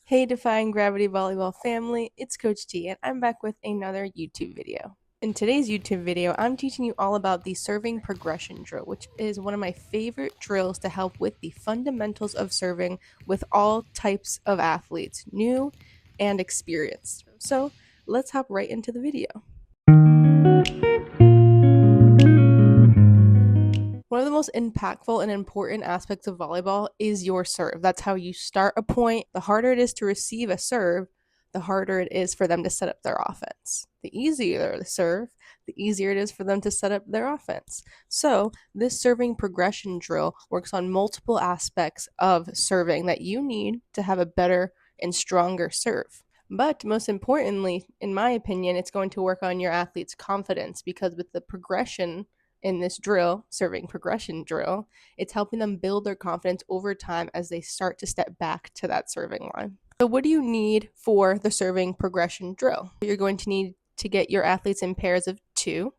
Hey Defying Gravity Volleyball family, it's Coach T and I'm back with another YouTube video. In today's YouTube video, I'm teaching you all about the serving progression drill, which is one of my favorite drills to help with the fundamentals of serving with all types of athletes, new and experienced. So let's hop right into the video. One of the most impactful and important aspects of volleyball is your serve. That's how you start a point. The harder it is to receive a serve, the harder it is for them to set up their offense. The easier the serve, the easier it is for them to set up their offense. So, this serving progression drill works on multiple aspects of serving that you need to have a better and stronger serve. But most importantly, in my opinion, it's going to work on your athlete's confidence because with the progression in this drill, serving progression drill, it's helping them build their confidence over time as they start to step back to that serving line. So what do you need for the serving progression drill? You're going to need to get your athletes in pairs of 2.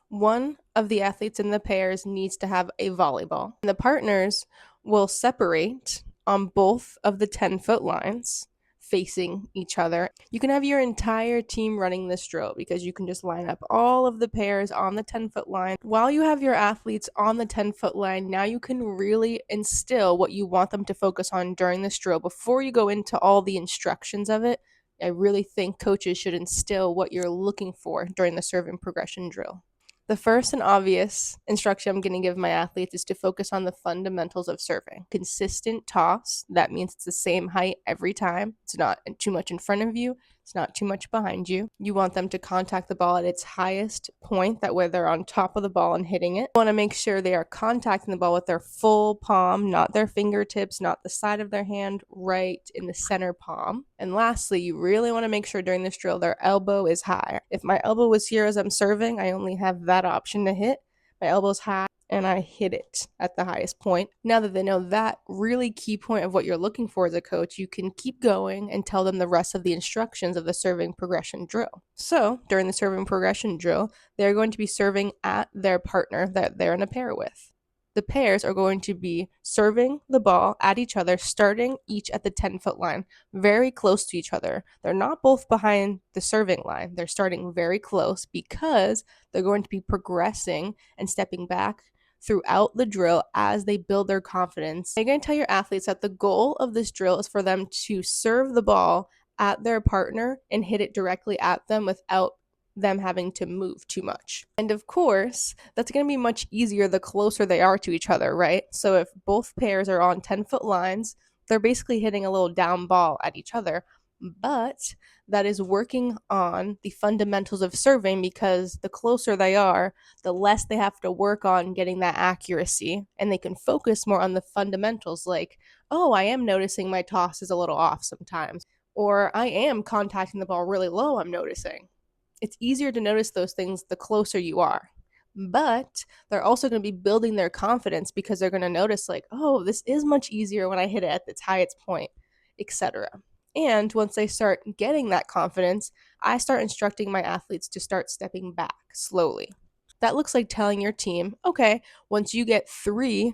One of the athletes in the pairs needs to have a volleyball. And the partners will separate on both of the 10-foot lines facing each other. You can have your entire team running this drill because you can just line up all of the pairs on the 10-foot line. While you have your athletes on the 10-foot line, now you can really instill what you want them to focus on during this drill. Before you go into all the instructions of it, I really think coaches should instill what you're looking for during the serving progression drill. The first and obvious instruction I'm going to give my athletes is to focus on the fundamentals of serving. Consistent toss, that means it's the same height every time. It's not too much in front of you. It's not too much behind you. You want them to contact the ball at its highest point, that way they're on top of the ball and hitting it. You want to make sure they are contacting the ball with their full palm, not their fingertips, not the side of their hand, right in the center palm. And lastly, you really want to make sure during this drill their elbow is high. If my elbow was here as I'm serving, I only have that option to hit. My elbow's high and I hit it at the highest point. Now that they know that really key point of what you're looking for as a coach, you can keep going and tell them the rest of the instructions of the serving progression drill. So during the serving progression drill, they're going to be serving at their partner that they're in a pair with. The pairs are going to be serving the ball at each other, starting each at the 10-foot line, very close to each other. They're not both behind the serving line. They're starting very close because they're going to be progressing and stepping back throughout the drill as they build their confidence. You're going to tell your athletes that the goal of this drill is for them to serve the ball at their partner and hit it directly at them without them having to move too much. And of course, that's going to be much easier the closer they are to each other, right? So if both pairs are on 10-foot lines, they're basically hitting a little down ball at each other. But that is working on the fundamentals of serving because the closer they are, the less they have to work on getting that accuracy, and they can focus more on the fundamentals like, oh, I am noticing my toss is a little off sometimes, or I am contacting the ball really low, I'm noticing. It's easier to notice those things the closer you are. But they're also going to be building their confidence because they're going to notice like, oh, this is much easier when I hit it at its highest point, etc. And once they start getting that confidence, I start instructing my athletes to start stepping back slowly. That looks like telling your team, okay, once you get 3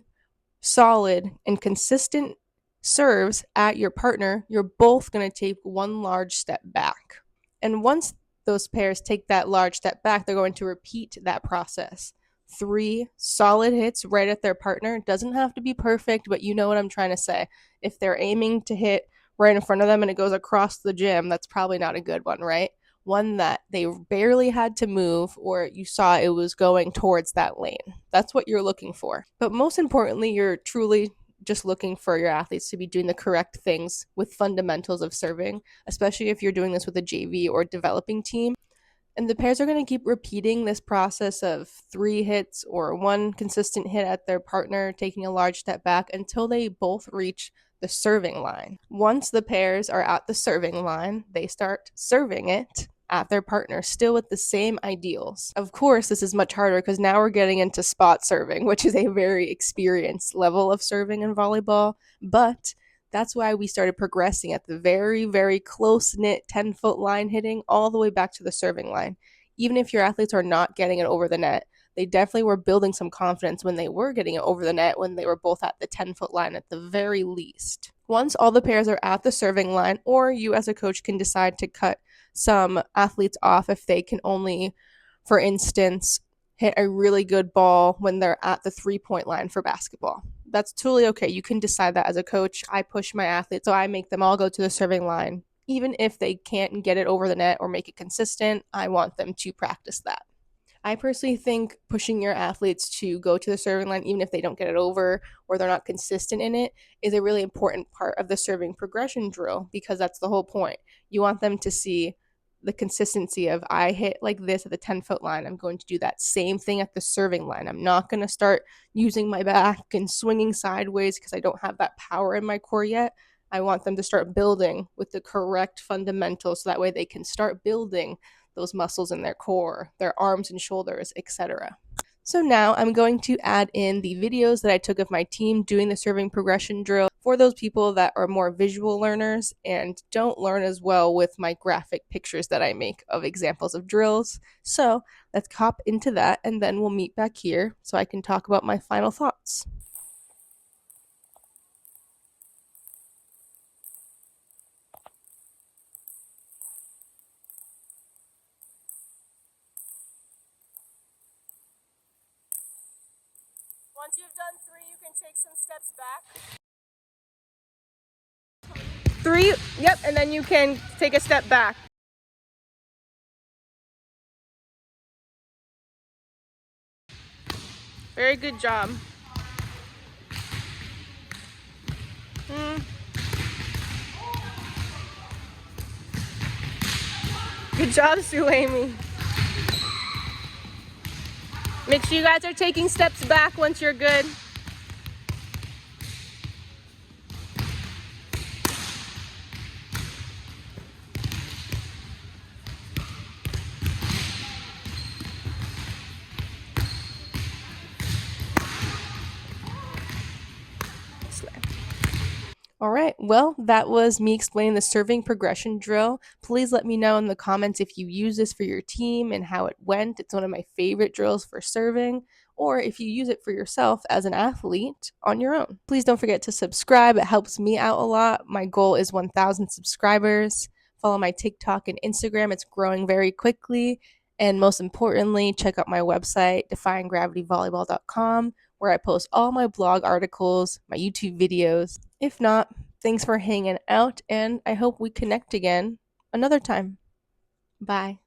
solid and consistent serves at your partner, you're both going to take one large step back. And once those pairs take that large step back, they're going to repeat that process. 3 solid hits right at their partner. It doesn't have to be perfect, but you know what I'm trying to say. If they're aiming to hit right in front of them and it goes across the gym, that's probably not a good one, right? One that they barely had to move or you saw it was going towards that lane. That's what you're looking for. But most importantly, you're truly just looking for your athletes to be doing the correct things with fundamentals of serving, especially if you're doing this with a JV or developing team. And the pairs are going to keep repeating this process of 3 hits or 1 consistent hit at their partner, taking a large step back until they both reach the serving line. Once the pairs are at the serving line, they start serving it at their partner, still with the same ideals. Of course, this is much harder because now we're getting into spot serving, which is a very experienced level of serving in volleyball, but that's why we started progressing at the very, very close-knit 10-foot line hitting all the way back to the serving line. Even if your athletes are not getting it over the net, they definitely were building some confidence when they were getting it over the net when they were both at the 10-foot line at the very least. Once all the pairs are at the serving line, or you as a coach can decide to cut some athletes off if they can only, for instance, hit a really good ball when they're at the 3-point line for basketball. That's totally okay. You can decide that as a coach. I push my athletes, so I make them all go to the serving line. Even if they can't get it over the net or make it consistent, I want them to practice that. I personally think pushing your athletes to go to the serving line, even if they don't get it over or they're not consistent in it, is a really important part of the serving progression drill, because that's the whole point. You want them to see the consistency of, I hit like this at the 10-foot line. I'm going to do that same thing at the serving line. I'm not going to start using my back and swinging sideways because I don't have that power in my core yet. I want them to start building with the correct fundamentals so that way they can start building those muscles in their core, their arms and shoulders, etc. So now I'm going to add in the videos that I took of my team doing the serving progression drill for those people that are more visual learners and don't learn as well with my graphic pictures that I make of examples of drills. So let's hop into that, and then we'll meet back here so I can talk about my final thoughts. Once you've done 3, you can take some steps back. 3, yep, and then you can take a step back. Very good job. Good job, Suhaimi. Make sure you guys are taking steps back once you're good. All right, well, that was me explaining the serving progression drill. Please let me know in the comments if you use this for your team and how it went. It's one of my favorite drills for serving, or if you use it for yourself as an athlete on your own. Please don't forget to subscribe. It helps me out a lot. My goal is 1,000 subscribers. Follow my TikTok and Instagram. It's growing very quickly. And most importantly, check out my website, defyinggravityvolleyball.com, where I post all my blog articles, my YouTube videos. If not, thanks for hanging out, and I hope we connect again another time. Bye.